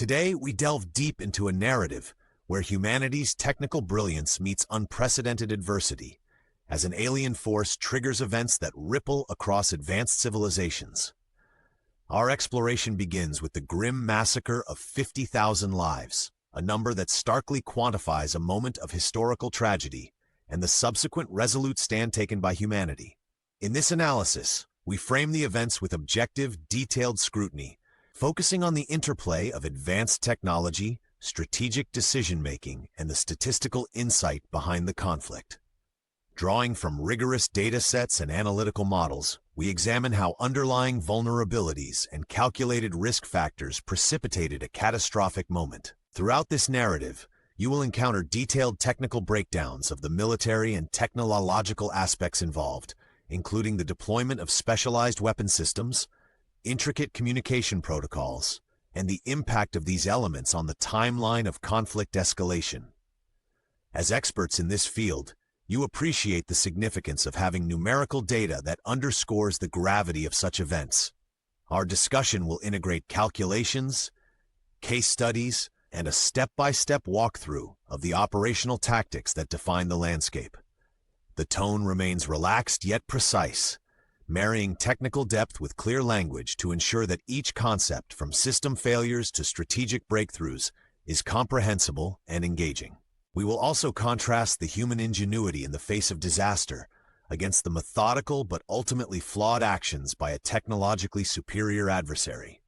Today, we delve deep into a narrative where humanity's technical brilliance meets unprecedented adversity, as an alien force triggers events that ripple across advanced civilizations. Our exploration begins with the grim massacre of 50,000 lives, a number that starkly quantifies a moment of historical tragedy and the subsequent resolute stand taken by humanity. In this analysis, we frame the events with objective, detailed scrutiny, focusing on the interplay of advanced technology, strategic decision-making, and the statistical insight behind the conflict. Drawing from rigorous data sets and analytical models, we examine how underlying vulnerabilities and calculated risk factors precipitated a catastrophic moment. Throughout this narrative, you will encounter detailed technical breakdowns of the military and technological aspects involved, including the deployment of specialized weapon systems, intricate communication protocols, and the impact of these elements on the timeline of conflict escalation. As experts in this field, you appreciate the significance of having numerical data that underscores the gravity of such events. Our discussion will integrate calculations, case studies, and a step-by-step walkthrough of the operational tactics that define the landscape. The tone remains relaxed yet precise, marrying technical depth with clear language to ensure that each concept, from system failures to strategic breakthroughs, is comprehensible and engaging. We will also contrast the human ingenuity in the face of disaster against the methodical but ultimately flawed actions by a technologically superior adversary.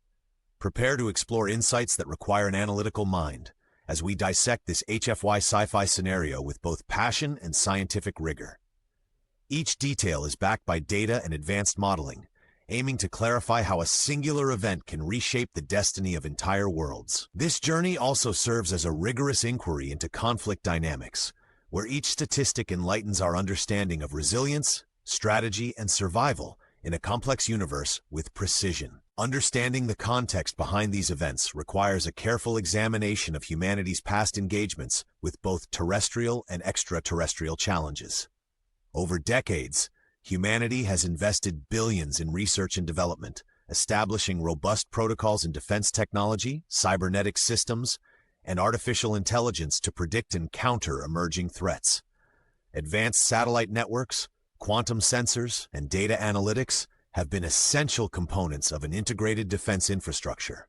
Prepare to explore insights that require an analytical mind as we dissect this HFY sci-fi scenario with both passion and scientific rigor. Each detail is backed by data and advanced modeling, aiming to clarify how a singular event can reshape the destiny of entire worlds. This journey also serves as a rigorous inquiry into conflict dynamics, where each statistic enlightens our understanding of resilience, strategy, and survival in a complex universe with precision. Understanding the context behind these events requires a careful examination of humanity's past engagements with both terrestrial and extraterrestrial challenges. Over decades, humanity has invested billions in research and development, establishing robust protocols in defense technology, cybernetic systems, and artificial intelligence to predict and counter emerging threats. Advanced satellite networks, quantum sensors, and data analytics have been essential components of an integrated defense infrastructure.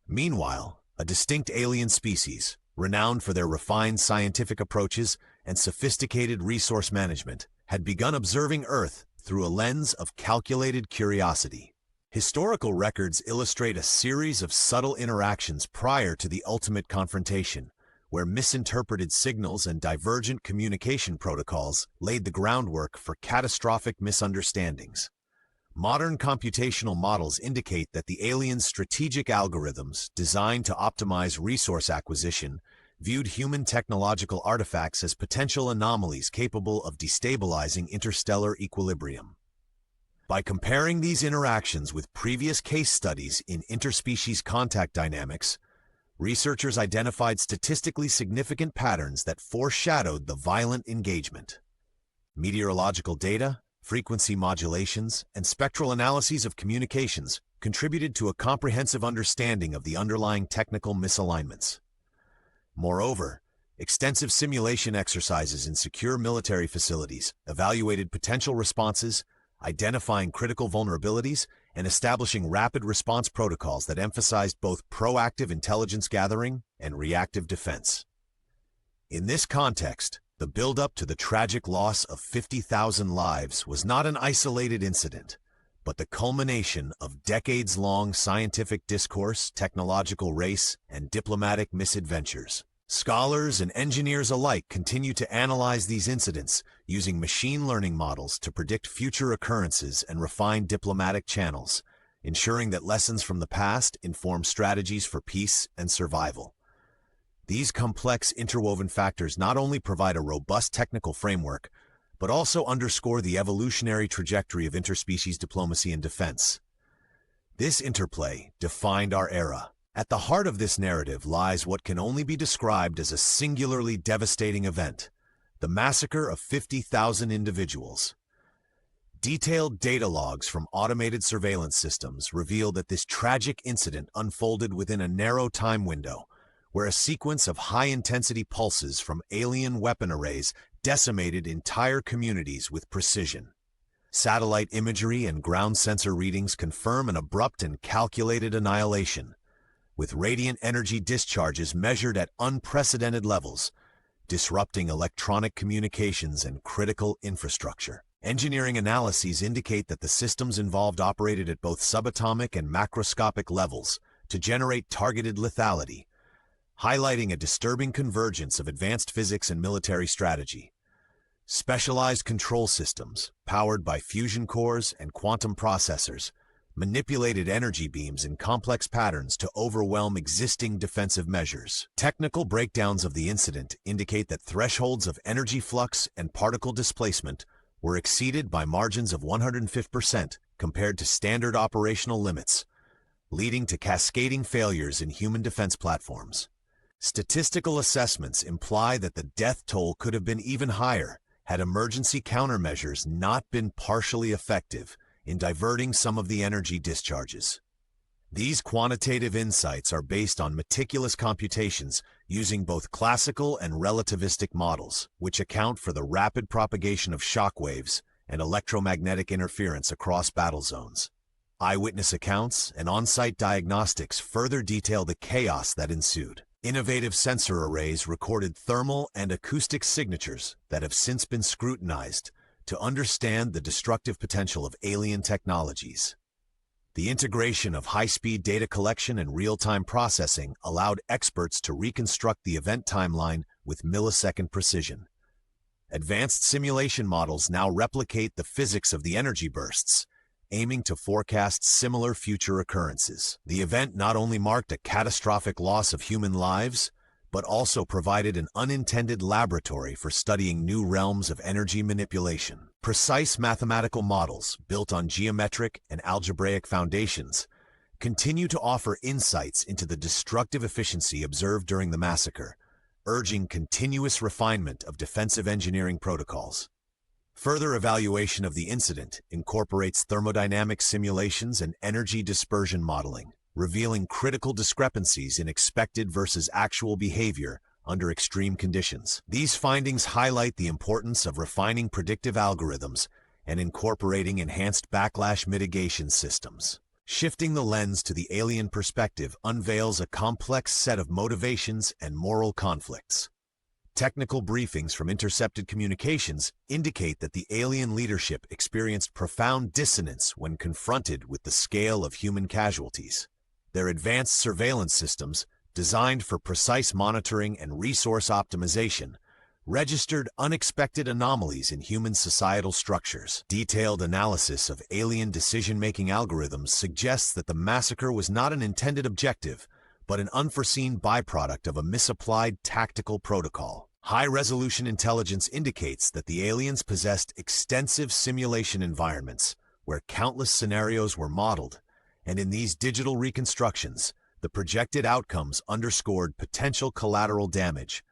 Meanwhile, a distinct alien species, renowned for their refined scientific approaches and sophisticated resource management, had begun observing Earth through a lens of calculated curiosity. Historical records illustrate a series of subtle interactions prior to the ultimate confrontation, where misinterpreted signals and divergent communication protocols laid the groundwork for catastrophic misunderstandings. Modern computational models indicate that the aliens' strategic algorithms, designed to optimize resource acquisition, viewed human technological artifacts as potential anomalies capable of destabilizing interstellar equilibrium. By comparing these interactions with previous case studies in interspecies contact dynamics, researchers identified statistically significant patterns that foreshadowed the violent engagement. Meteorological data, frequency modulations, and spectral analyses of communications contributed to a comprehensive understanding of the underlying technical misalignments. Moreover, extensive simulation exercises in secure military facilities evaluated potential responses, identifying critical vulnerabilities, and establishing rapid response protocols that emphasized both proactive intelligence gathering and reactive defense. In this context, the build-up to the tragic loss of 50,000 lives was not an isolated incident, but the culmination of decades-long scientific discourse, technological race, and diplomatic misadventures. Scholars and engineers alike continue to analyze these incidents using machine learning models to predict future occurrences and refine diplomatic channels, ensuring that lessons from the past inform strategies for peace and survival. These complex interwoven factors not only provide a robust technical framework, but also underscore the evolutionary trajectory of interspecies diplomacy and defense. This interplay defined our era. At the heart of this narrative lies what can only be described as a singularly devastating event, the massacre of 50,000 individuals. Detailed data logs from automated surveillance systems reveal that this tragic incident unfolded within a narrow time window, where a sequence of high-intensity pulses from alien weapon arrays decimated entire communities with precision. Satellite imagery and ground sensor readings confirm an abrupt and calculated annihilation, with radiant energy discharges measured at unprecedented levels, disrupting electronic communications and critical infrastructure. Engineering analyses indicate that the systems involved operated at both subatomic and macroscopic levels to generate targeted lethality, highlighting a disturbing convergence of advanced physics and military strategy. Specialized control systems, powered by fusion cores and quantum processors, manipulated energy beams in complex patterns to overwhelm existing defensive measures. Technical breakdowns of the incident indicate that thresholds of energy flux and particle displacement were exceeded by margins of 150% compared to standard operational limits, leading to cascading failures in human defense platforms. Statistical assessments imply that the death toll could have been even higher had emergency countermeasures not been partially effective in diverting some of the energy discharges. These quantitative insights are based on meticulous computations using both classical and relativistic models, which account for the rapid propagation of shock waves and electromagnetic interference across battle zones. Eyewitness accounts and on-site diagnostics further detail the chaos that ensued. Innovative sensor arrays recorded thermal and acoustic signatures that have since been scrutinized to understand the destructive potential of alien technologies. The integration of high-speed data collection and real-time processing allowed experts to reconstruct the event timeline with millisecond precision. Advanced simulation models now replicate the physics of the energy bursts, aiming to forecast similar future occurrences. The event not only marked a catastrophic loss of human lives, but also provided an unintended laboratory for studying new realms of energy manipulation. Precise mathematical models built on geometric and algebraic foundations continue to offer insights into the destructive efficiency observed during the massacre, urging continuous refinement of defensive engineering protocols. Further evaluation of the incident incorporates thermodynamic simulations and energy dispersion modeling, revealing critical discrepancies in expected versus actual behavior under extreme conditions. These findings highlight the importance of refining predictive algorithms and incorporating enhanced backlash mitigation systems. Shifting the lens to the alien perspective unveils a complex set of motivations and moral conflicts. Technical briefings from intercepted communications indicate that the alien leadership experienced profound dissonance when confronted with the scale of human casualties. Their advanced surveillance systems, designed for precise monitoring and resource optimization, registered unexpected anomalies in human societal structures. Detailed analysis of alien decision-making algorithms suggests that the massacre was not an intended objective, but an unforeseen byproduct of a misapplied tactical protocol. High-resolution intelligence indicates that the aliens possessed extensive simulation environments where countless scenarios were modeled, and in these digital reconstructions, the projected outcomes underscored potential collateral damage.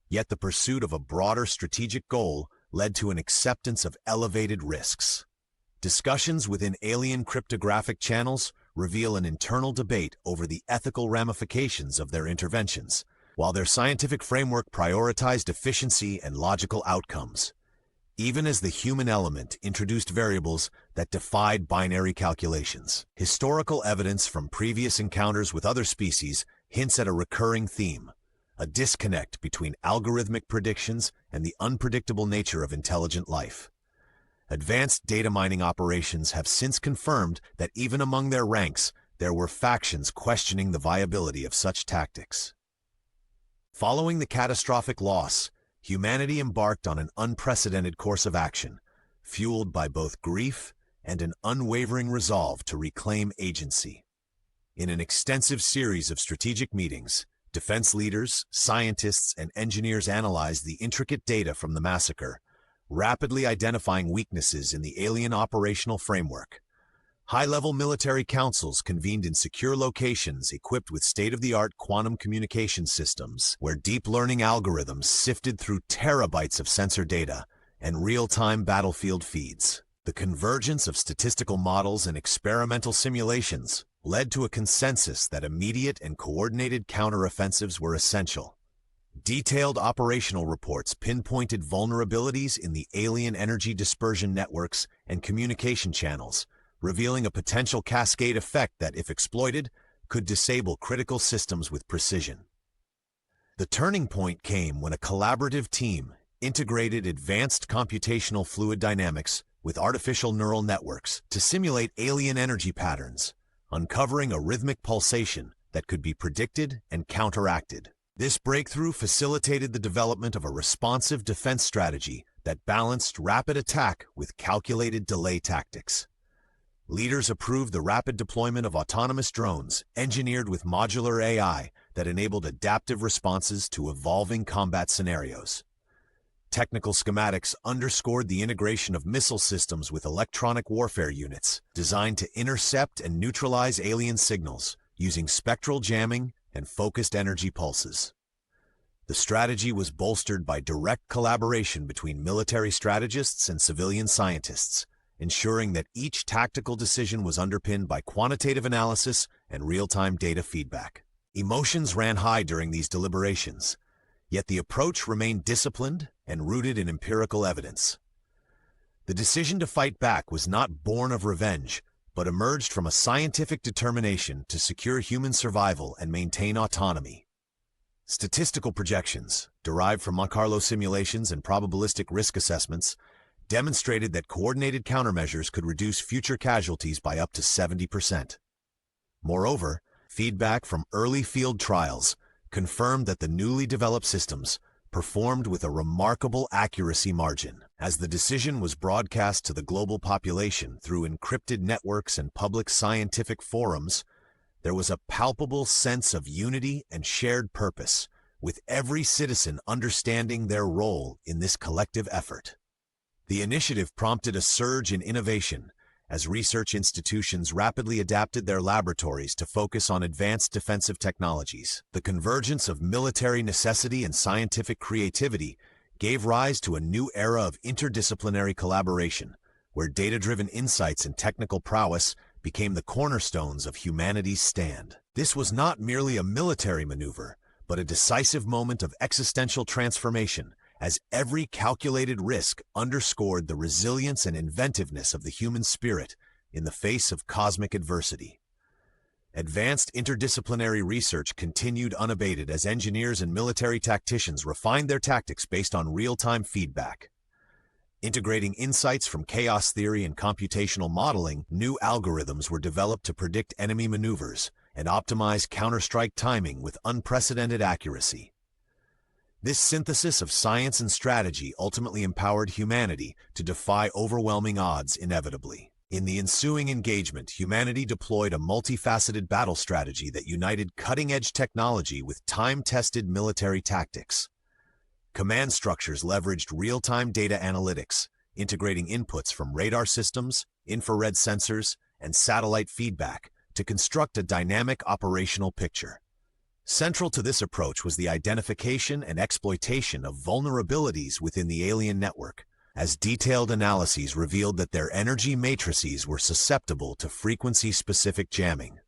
Yet the pursuit of a broader strategic goal led to an acceptance of elevated risks. Discussions within alien cryptographic channels reveal an internal debate over the ethical ramifications of their interventions, while their scientific framework prioritized efficiency and logical outcomes, even as the human element introduced variables that defied binary calculations. Historical evidence from previous encounters with other species hints at a recurring theme: a disconnect between algorithmic predictions and the unpredictable nature of intelligent life. Advanced data mining operations have since confirmed that even among their ranks, there were factions questioning the viability of such tactics. Following the catastrophic loss, humanity embarked on an unprecedented course of action, fueled by both grief and an unwavering resolve to reclaim agency. In an extensive series of strategic meetings, defense leaders, scientists, and engineers analyzed the intricate data from the massacre, rapidly identifying weaknesses in the alien operational framework. High-level military councils convened in secure locations equipped with state-of-the-art quantum communication systems, where deep learning algorithms sifted through terabytes of sensor data and real-time battlefield feeds. The convergence of statistical models and experimental simulations led to a consensus that immediate and coordinated counteroffensives were essential. Detailed operational reports pinpointed vulnerabilities in the alien energy dispersion networks and communication channels, revealing a potential cascade effect that, if exploited, could disable critical systems with precision. The turning point came when a collaborative team integrated advanced computational fluid dynamics with artificial neural networks to simulate alien energy patterns, uncovering a rhythmic pulsation that could be predicted and counteracted. This breakthrough facilitated the development of a responsive defense strategy that balanced rapid attack with calculated delay tactics. Leaders approved the rapid deployment of autonomous drones engineered with modular AI that enabled adaptive responses to evolving combat scenarios. Technical schematics underscored the integration of missile systems with electronic warfare units designed to intercept and neutralize alien signals using spectral jamming and focused energy pulses. The strategy was bolstered by direct collaboration between military strategists and civilian scientists, ensuring that each tactical decision was underpinned by quantitative analysis and real-time data feedback. Emotions ran high during these deliberations, yet the approach remained disciplined and rooted in empirical evidence. The decision to fight back was not born of revenge, but emerged from a scientific determination to secure human survival and maintain autonomy. Statistical projections, derived from Monte Carlo simulations and probabilistic risk assessments, demonstrated that coordinated countermeasures could reduce future casualties by up to 70%. Moreover, feedback from early field trials confirmed that the newly developed systems performed with a remarkable accuracy margin. As the decision was broadcast to the global population through encrypted networks and public scientific forums, there was a palpable sense of unity and shared purpose, with every citizen understanding their role in this collective effort. The initiative prompted a surge in innovation, as research institutions rapidly adapted their laboratories to focus on advanced defensive technologies. The convergence of military necessity and scientific creativity gave rise to a new era of interdisciplinary collaboration, where data-driven insights and technical prowess became the cornerstones of humanity's stand. This was not merely a military maneuver, but a decisive moment of existential transformation, as every calculated risk underscored the resilience and inventiveness of the human spirit in the face of cosmic adversity. Advanced interdisciplinary research continued unabated as engineers and military tacticians refined their tactics based on real-time feedback. Integrating insights from chaos theory and computational modeling, new algorithms were developed to predict enemy maneuvers and optimize counterstrike timing with unprecedented accuracy. This synthesis of science and strategy ultimately empowered humanity to defy overwhelming odds inevitably. In the ensuing engagement, humanity deployed a multifaceted battle strategy that united cutting-edge technology with time-tested military tactics. Command structures leveraged real-time data analytics, integrating inputs from radar systems, infrared sensors, and satellite feedback to construct a dynamic operational picture. Central to this approach was the identification and exploitation of vulnerabilities within the alien network, as detailed analyses revealed that their energy matrices were susceptible to frequency-specific jamming.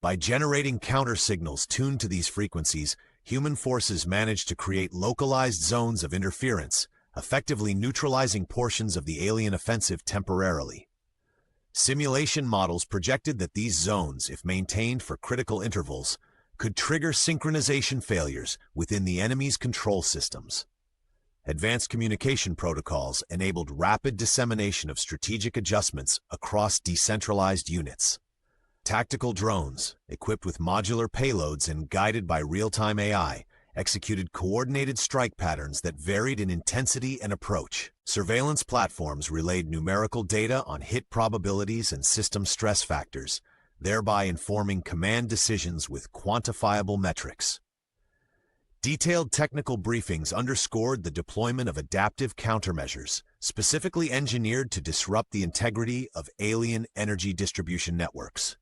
By generating counter-signals tuned to these frequencies, human forces managed to create localized zones of interference, effectively neutralizing portions of the alien offensive temporarily. Simulation models projected that these zones, if maintained for critical intervals, could trigger synchronization failures within the enemy's control systems. Advanced communication protocols enabled rapid dissemination of strategic adjustments across decentralized units. Tactical drones, equipped with modular payloads and guided by real-time AI, executed coordinated strike patterns that varied in intensity and approach. Surveillance platforms relayed numerical data on hit probabilities and system stress factors, thereby informing command decisions with quantifiable metrics. Detailed technical briefings underscored the deployment of adaptive countermeasures, specifically engineered to disrupt the integrity of alien energy distribution networks.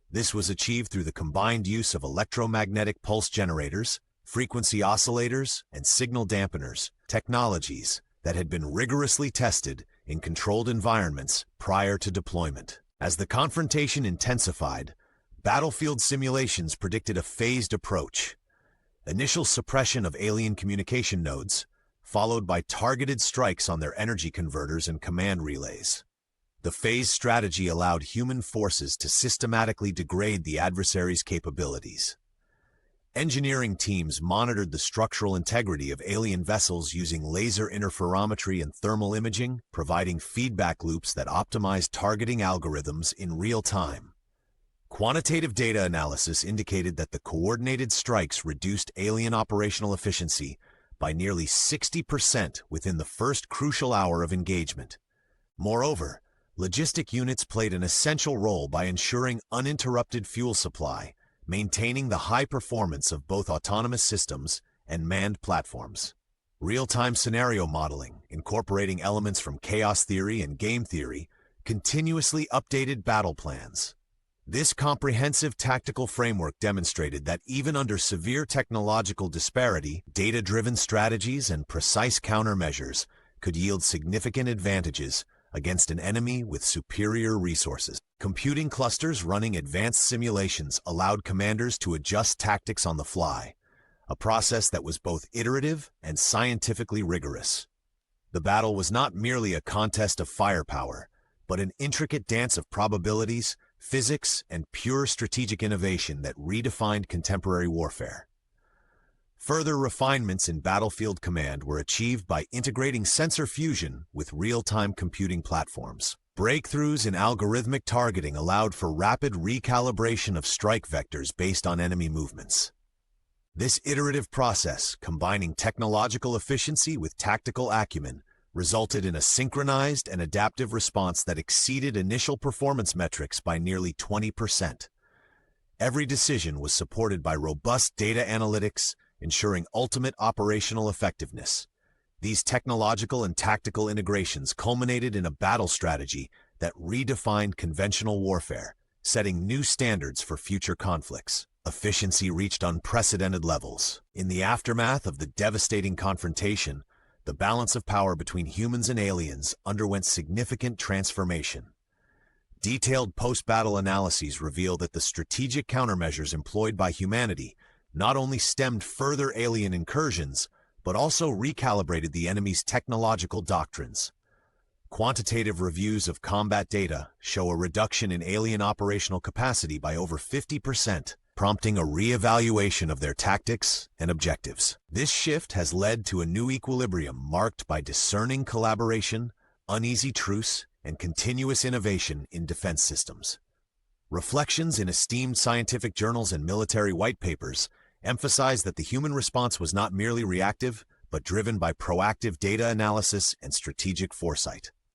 This was achieved through the combined use of electromagnetic pulse generators, frequency oscillators, and signal dampeners, technologies that had been rigorously tested in controlled environments prior to deployment. As the confrontation intensified, battlefield simulations predicted a phased approach. Initial suppression of alien communication nodes, followed by targeted strikes on their energy converters and command relays. The phased strategy allowed human forces to systematically degrade the adversary's capabilities. Engineering teams monitored the structural integrity of alien vessels using laser interferometry and thermal imaging, providing feedback loops that optimized targeting algorithms in real time. Quantitative data analysis indicated that the coordinated strikes reduced alien operational efficiency by nearly 60% within the first crucial hour of engagement. Moreover, logistic units played an essential role by ensuring uninterrupted fuel supply, maintaining the high performance of both autonomous systems and manned platforms. Real-time scenario modeling, incorporating elements from chaos theory and game theory, continuously updated battle plans. This comprehensive tactical framework demonstrated that even under severe technological disparity, data-driven strategies and precise countermeasures could yield significant advantages against an enemy with superior resources. Computing clusters running advanced simulations allowed commanders to adjust tactics on the fly, a process that was both iterative and scientifically rigorous. The battle was not merely a contest of firepower, but an intricate dance of probabilities, physics, and pure strategic innovation that redefined contemporary warfare. Further refinements in battlefield command were achieved by integrating sensor fusion with real-time computing platforms. Breakthroughs in algorithmic targeting allowed for rapid recalibration of strike vectors based on enemy movements. This iterative process, combining technological efficiency with tactical acumen, resulted in a synchronized and adaptive response that exceeded initial performance metrics by nearly 20%. Every decision was supported by robust data analytics, ensuring ultimate operational effectiveness. These technological and tactical integrations culminated in a battle strategy that redefined conventional warfare, setting new standards for future conflicts. Efficiency reached unprecedented levels. In the aftermath of the devastating confrontation, the balance of power between humans and aliens underwent significant transformation. Detailed post-battle analyses reveal that the strategic countermeasures employed by humanity not only stemmed further alien incursions, but also recalibrated the enemy's technological doctrines. Quantitative reviews of combat data show a reduction in alien operational capacity by over 50%, prompting a re-evaluation of their tactics and objectives. This shift has led to a new equilibrium marked by discerning collaboration, uneasy truce, and continuous innovation in defense systems. Reflections in esteemed scientific journals and military white papers emphasize that the human response was not merely reactive, but driven by proactive data analysis and strategic foresight.